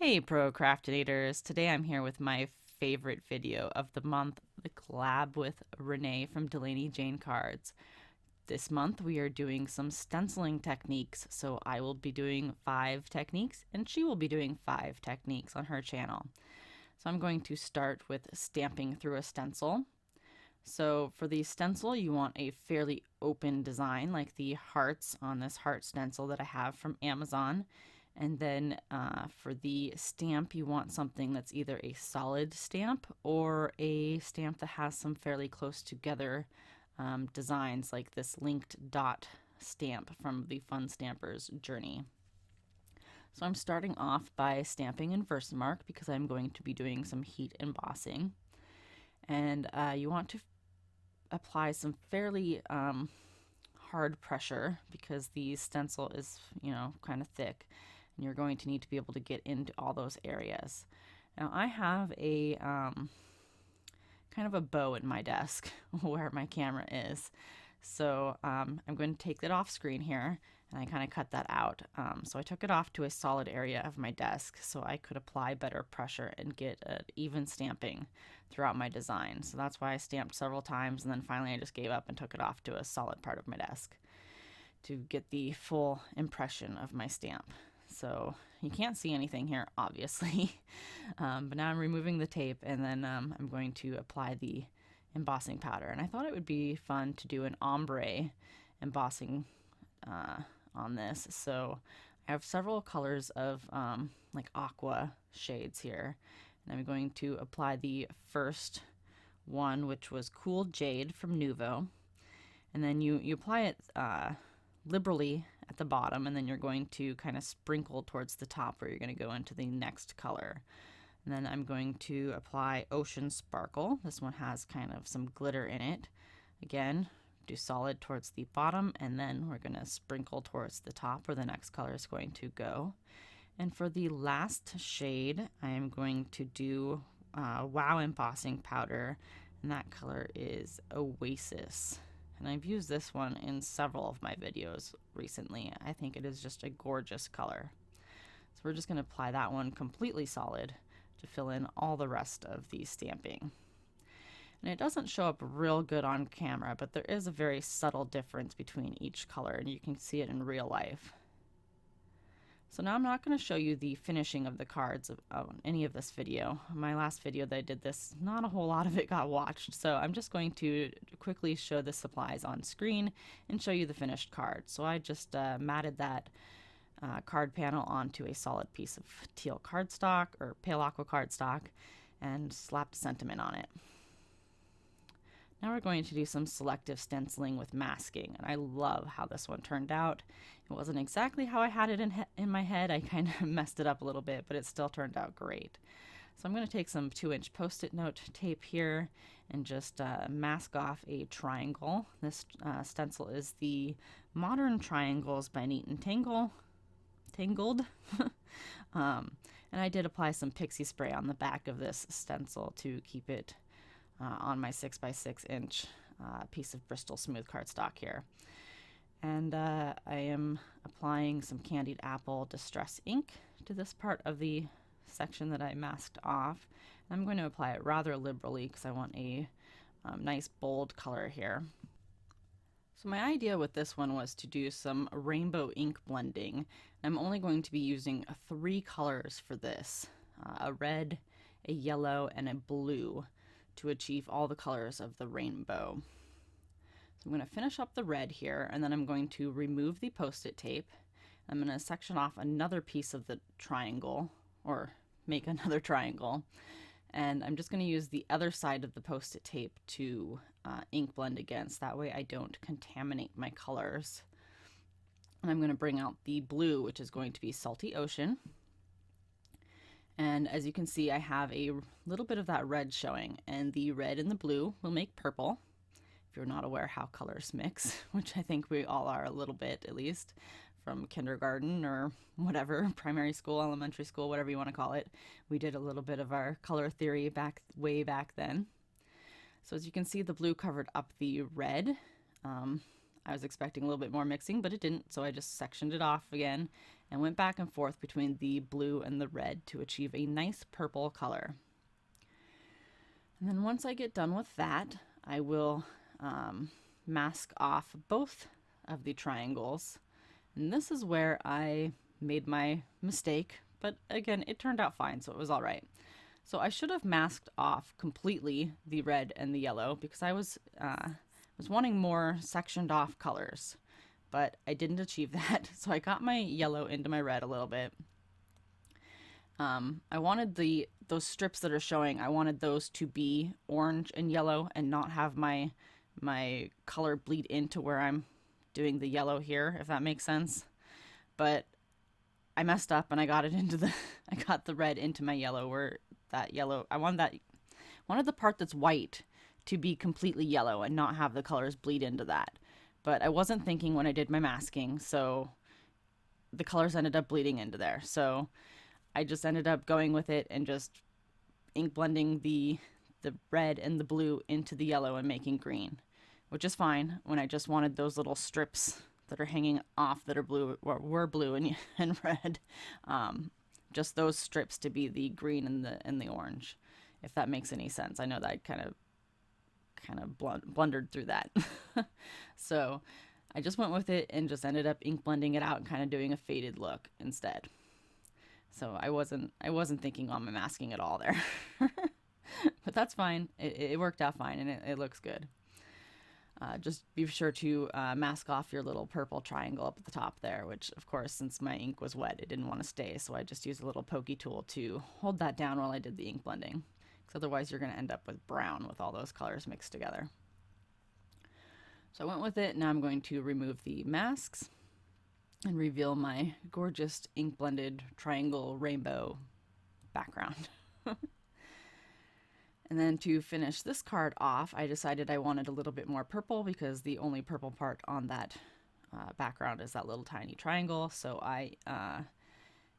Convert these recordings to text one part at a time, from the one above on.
Hey procrastinators, today I'm here with my favorite video of the month, the collab with Renee from Delaney Jane Cards. This month we are doing some stenciling techniques, so I will be doing 5 techniques and she will be doing 5 techniques on her channel. So I'm going to start with stamping through a stencil. So for the stencil you want a fairly open design like the hearts on this heart stencil that I have from Amazon. And then for the stamp, you want something that's either a solid stamp or a stamp that has some fairly close together designs, like this linked dot stamp from the Fun Stampers Journey. So I'm starting off by stamping in Versamark because I'm going to be doing some heat embossing. And you want to apply some fairly hard pressure because the stencil is, kind of thick. And you're going to need to be able to get into all those areas. Now I have a kind of a bow in my desk where my camera is. So I'm going to take that off screen here and I kind of cut that out. So I took it off to a solid area of my desk so I could apply better pressure and get an even stamping throughout my design. So that's why I stamped several times and then finally I just gave up and took it off to a solid part of my desk to get the full impression of my stamp. So you can't see anything here, obviously, but now I'm removing the tape and then I'm going to apply the embossing powder. And I thought it would be fun to do an ombre embossing on this. So I have several colors of like aqua shades here. And I'm going to apply the first one, which was Cool Jade from Nuvo. And then you apply it liberally at the bottom, and then you're going to kind of sprinkle towards the top where you're going to go into the next color. And then I'm going to apply Ocean Sparkle. This one has kind of some glitter in it. Again, do solid towards the bottom, and then we're going to sprinkle towards the top where the next color is going to go. And for the last shade, I am going to do Wow Embossing Powder, and that color is Oasis. And I've used this one in several of my videos recently. I think it is just a gorgeous color. So we're just going to apply that one completely solid to fill in all the rest of the stamping. And it doesn't show up real good on camera, but there is a very subtle difference between each color, and you can see it in real life. So now I'm not going to show you the finishing of the cards of any of this video. My last video that I did this, not a whole lot of it got watched, so I'm just going to quickly show the supplies on screen and show you the finished card. So I just matted that card panel onto a solid piece of teal cardstock or pale aqua cardstock and slapped sentiment on it. Now we're going to do some selective stenciling with masking, and I love how this one turned out. It wasn't exactly how I had it in my head. I kind of messed it up a little bit, but it still turned out great. So I'm going to take some 2-inch Post-it note tape here and just mask off a triangle. This stencil is the Modern Triangles by Neat and Tangled. And I did apply some pixie spray on the back of this stencil to keep it on my 6x6-inch piece of Bristol smooth cardstock here. And I am applying some Candied Apple Distress ink to this part of the section that I masked off. I'm going to apply it rather liberally because I want a nice bold color here. So my idea with this one was to do some rainbow ink blending. I'm only going to be using 3 colors for this, a red, a yellow, and a blue, to achieve all the colors of the rainbow. So I'm going to finish up the red here, and then I'm going to remove the Post-it tape. I'm going to section off another piece of the triangle, or make another triangle, and I'm just going to use the other side of the Post-it tape to ink blend against. That way I don't contaminate my colors. And I'm going to bring out the blue, which is going to be Salty Ocean. And as you can see, I have a little bit of that red showing, and the red and the blue will make purple. If you're not aware how colors mix, which I think we all are a little bit, at least, from kindergarten or whatever, primary school, elementary school, whatever you want to call it. We did a little bit of our color theory way back then. So as you can see, the blue covered up the red. I was expecting a little bit more mixing, but it didn't, so I just sectioned it off again and went back and forth between the blue and the red to achieve a nice purple color. And then once I get done with that, I will mask off both of the triangles. And this is where I made my mistake, but again, it turned out fine, so it was all right. So I should have masked off completely the red and the yellow because I was wanting more sectioned off colors, but I didn't achieve that. So I got my yellow into my red a little bit. I wanted those strips that are showing, I wanted those to be orange and yellow and not have my color bleed into where I'm doing the yellow here, if that makes sense. But I messed up and I got it into I got the red into my yellow, where that yellow, I wanted the part that's white to be completely yellow and not have the colors bleed into that. But I wasn't thinking when I did my masking, so the colors ended up bleeding into there. So I just ended up going with it and just ink blending the red and the blue into the yellow and making green, which is fine when I just wanted those little strips that are hanging off that are blue, or were blue and red, just those strips to be the green and the orange, if that makes any sense. I know that I kind of blundered through that. So I just went with it and just ended up ink blending it out and kind of doing a faded look instead. So I wasn't thinking on my masking at all there. But that's fine. It worked out fine, and it looks good. Just be sure to mask off your little purple triangle up at the top there, which, of course, since my ink was wet, it didn't want to stay, so I just used a little pokey tool to hold that down while I did the ink blending, because otherwise you're going to end up with brown with all those colors mixed together. So I went with it. Now I'm going to remove the masks and reveal my gorgeous ink blended triangle rainbow background. And then to finish this card off, I decided I wanted a little bit more purple because the only purple part on that background is that little tiny triangle. So I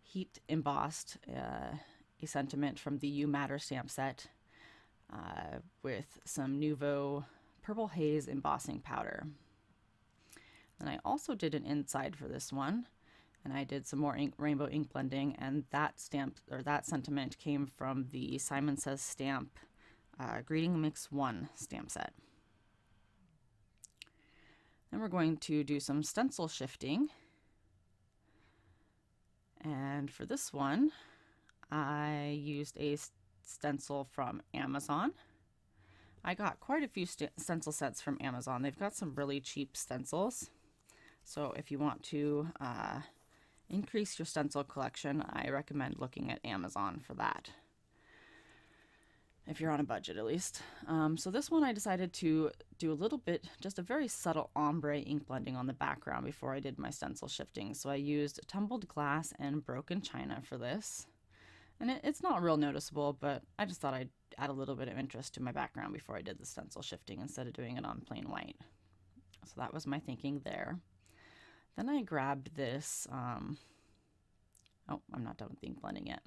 heat embossed a sentiment from the You Matter stamp set with some Nuvo Purple Haze embossing powder. And I also did an inside for this one, and I did some more rainbow ink blending, and that stamp, or that sentiment, came from the Simon Says Stamp Greeting Mix 1 stamp set. Then we're going to do some stencil shifting. And for this one, I used a stencil from Amazon. I got quite a few stencil sets from Amazon. They've got some really cheap stencils. So if you want to increase your stencil collection, I recommend looking at Amazon for that, if you're on a budget at least. So this one I decided to do a little bit, just a very subtle ombre ink blending on the background before I did my stencil shifting. So I used tumbled glass and broken china for this. And it's not real noticeable, but I just thought I'd add a little bit of interest to my background before I did the stencil shifting instead of doing it on plain white. So that was my thinking there. Then I grabbed this, oh, I'm not done with the ink blending yet.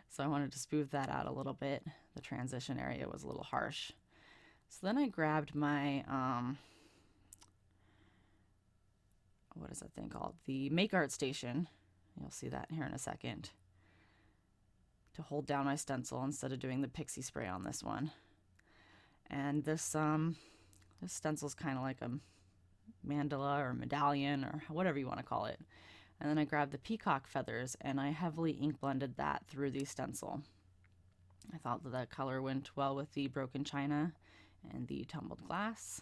So I wanted to smooth that out a little bit. The transition area was a little harsh. So then I grabbed my, what is that thing called? The Make Art Station. You'll see that here in a second. To hold down my stencil instead of doing the pixie spray on this one. And this stencil is kind of like a mandala or medallion or whatever you want to call it. And then I grabbed the peacock feathers and I heavily ink blended that through the stencil. I thought that the color went well with the broken china and the tumbled glass.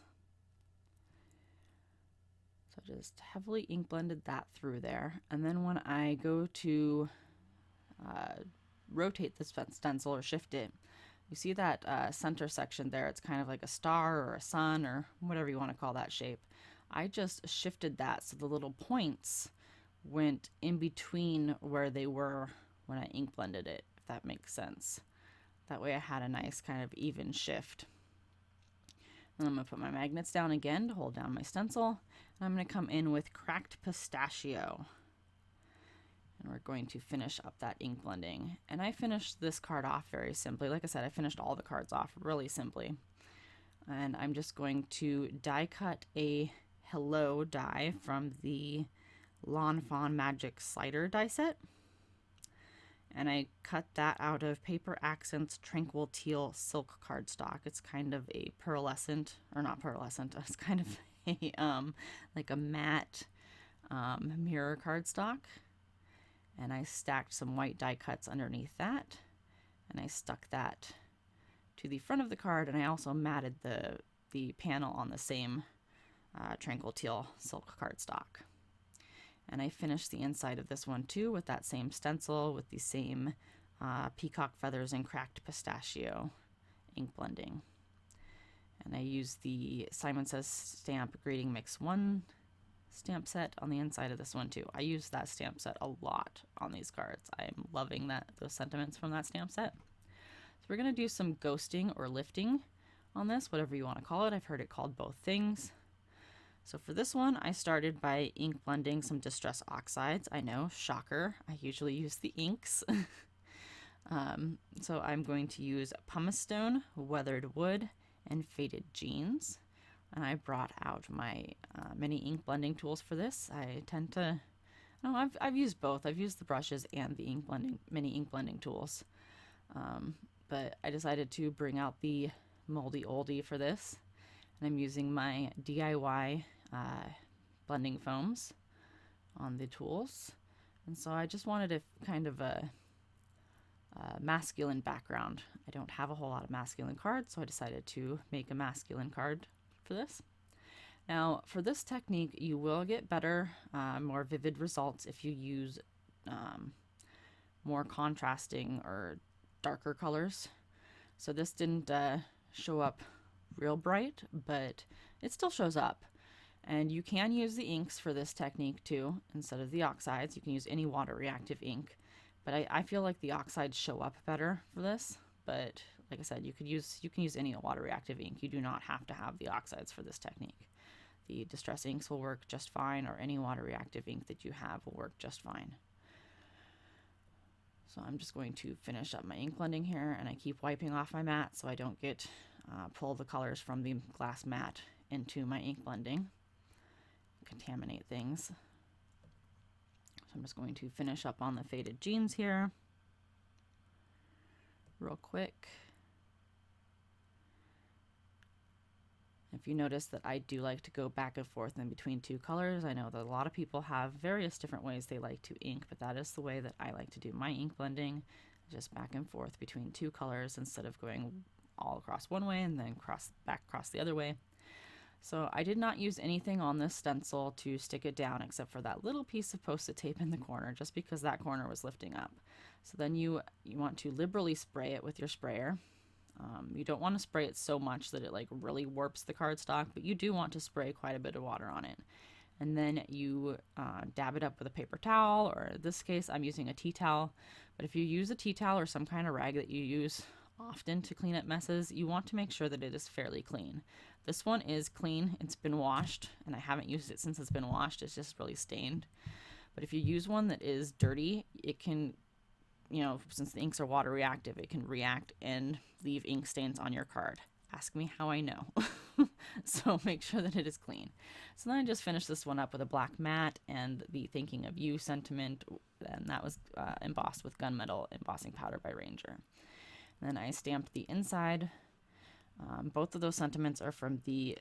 So just heavily ink blended that through there. And then when I go to rotate the stencil or shift it, you see that center section there? It's kind of like a star or a sun or whatever you want to call that shape. I just shifted that so the little points went in between where they were when I ink blended it, if that makes sense. That way I had a nice kind of even shift. Then I'm going to put my magnets down again to hold down my stencil. And I'm going to come in with Cracked Pistachio. And we're going to finish up that ink blending. And I finished this card off very simply. Like I said, I finished all the cards off really simply. And I'm just going to die cut a Hello die from the Lawn Fawn Magic Slider die set. And I cut that out of Paper Accents Tranquil Teal Silk cardstock. It's kind of a pearlescent, or not pearlescent, it's kind of a like a matte mirror cardstock. And I stacked some white die cuts underneath that, and I stuck that to the front of the card, and I also matted the panel on the same Tranquil Teal Silk cardstock. And I finished the inside of this one too with that same stencil with the same peacock feathers and cracked pistachio ink blending. And I used the Simon Says Stamp Grading Mix 1 stamp set on the inside of this one too. I use that stamp set a lot on these cards. I'm loving those sentiments from that stamp set. So we're going to do some ghosting or lifting on this, whatever you want to call it. I've heard it called both things. So for this one, I started by ink blending some Distress Oxides. I know, shocker, I usually use the inks. So I'm going to use Pumice Stone, Weathered Wood, and Faded Jeans. And I brought out my mini ink blending tools for this. I tend to, I've used both. I've used the brushes and the mini ink blending tools. But I decided to bring out the moldy oldie for this. And I'm using my DIY blending foams on the tools. And so I just wanted a kind of a masculine background. I don't have a whole lot of masculine cards, so I decided to make a masculine card for this. Now, for this technique, you will get better, more vivid results if you use more contrasting or darker colors. So this didn't show up real bright, but it still shows up. And you can use the inks for this technique too, instead of the oxides. You can use any water reactive ink, but I feel like the oxides show up better for this. But like I said, you can use any water reactive ink. You do not have to have the oxides for this technique. The Distress inks will work just fine, or any water reactive ink that you have will work just fine. So I'm just going to finish up my ink blending here, and I keep wiping off my mat so I don't get pull the colors from the glass mat into my ink blending, contaminate things. So I'm just going to finish up on the Faded Jeans here real quick. If you notice that I do like to go back and forth in between two colors, I know that a lot of people have various different ways they like to ink, but that is the way that I like to do my ink blending, just back and forth between two colors instead of going all across one way and then back across the other way. So I did not use anything on this stencil to stick it down except for that little piece of Post-it tape in the corner, just because that corner was lifting up. So then you want to liberally spray it with your sprayer. You don't want to spray it so much that it like really warps the cardstock, but you do want to spray quite a bit of water on it. And then you dab it up with a paper towel, or in this case I'm using a tea towel. But if you use a tea towel or some kind of rag that you use often to clean up messes, you want to make sure that it is fairly clean. This one is clean, it's been washed, and I haven't used it since it's been washed. It's just really stained. But if you use one that is dirty, it can, since the inks are water reactive, it can react and leave ink stains on your card. Ask me how I know. So make sure that it is clean. So then I just finished this one up with a black matte and the Thinking of You sentiment, and that was embossed with gunmetal embossing powder by Ranger. And then I stamped the inside. Both of those sentiments are from the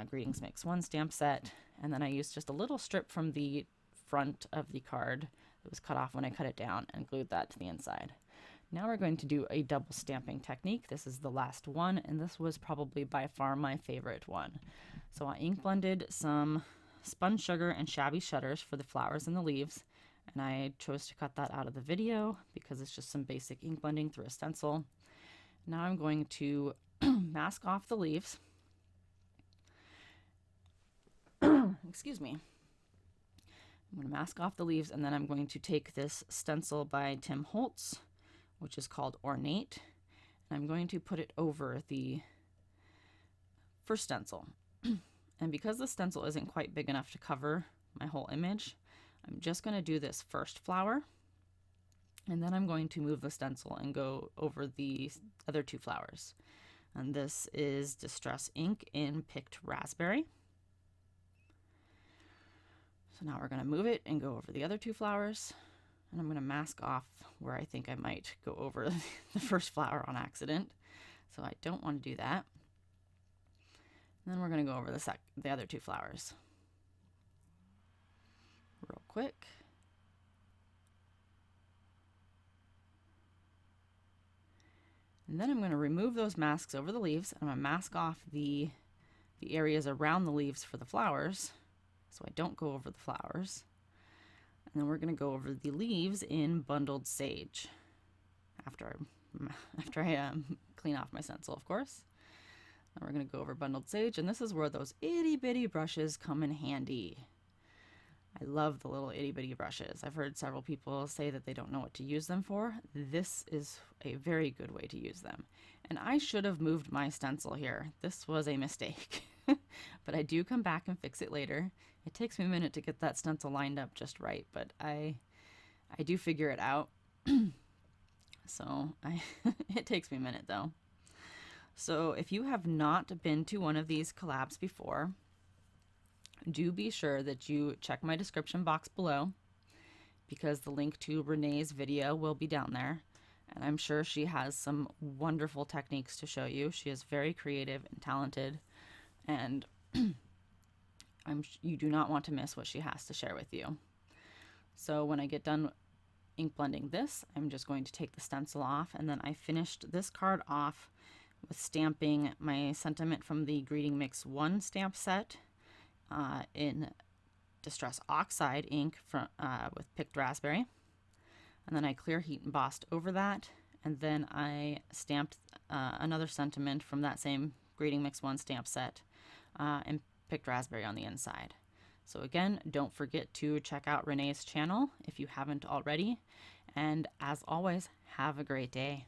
Greetings Mix 1 stamp set, and then I used just a little strip from the front of the card that was cut off when I cut it down and glued that to the inside. Now we're going to do a double stamping technique. This is the last one, and this was probably by far my favorite one. So I ink blended some spun sugar and shabby shutters for the flowers and the leaves, and I chose to cut that out of the video because it's just some basic ink blending through a stencil. Now I'm going to mask off the leaves. Excuse me. I'm going to mask off the leaves, and then I'm going to take this stencil by Tim Holtz, which is called Ornate, and I'm going to put it over the first stencil. And because the stencil isn't quite big enough to cover my whole image, I'm just going to do this first flower, and then I'm going to move the stencil and go over the other two flowers. And this is Distress ink in Picked Raspberry. So now we're going to move it and go over the other 2 flowers. And I'm going to mask off where I think I might go over the first flower on accident. So I don't want to do that. And then we're going to go over the other 2 flowers real quick. And then I'm going to remove those masks over the leaves. I'm going to mask off the areas around the leaves for the flowers, so I don't go over the flowers. And then we're going to go over the leaves in bundled sage after I clean off my stencil, of course. Then we're going to go over bundled sage, and this is where those itty bitty brushes come in handy. I love the little itty bitty brushes. I've heard several people say that they don't know what to use them for. This is a very good way to use them. And I should have moved my stencil here. This was a mistake. But I do come back and fix it later. It takes me a minute to get that stencil lined up just right, but I do figure it out. So it takes me a minute though. So if you have not been to one of these collabs before, do be sure that you check my description box below, because the link to Renee's video will be down there. And I'm sure she has some wonderful techniques to show you. She is very creative and talented, and you do not want to miss what she has to share with you. So when I get done ink blending this, I'm just going to take the stencil off, and then I finished this card off with stamping my sentiment from the Greeting Mix 1 stamp set in Distress Oxide ink with picked raspberry. And then I clear heat embossed over that, and then I stamped another sentiment from that same Greeting Mix 1 stamp set and picked raspberry on the inside. So again, don't forget to check out Renee's channel if you haven't already, and as always, have a great day.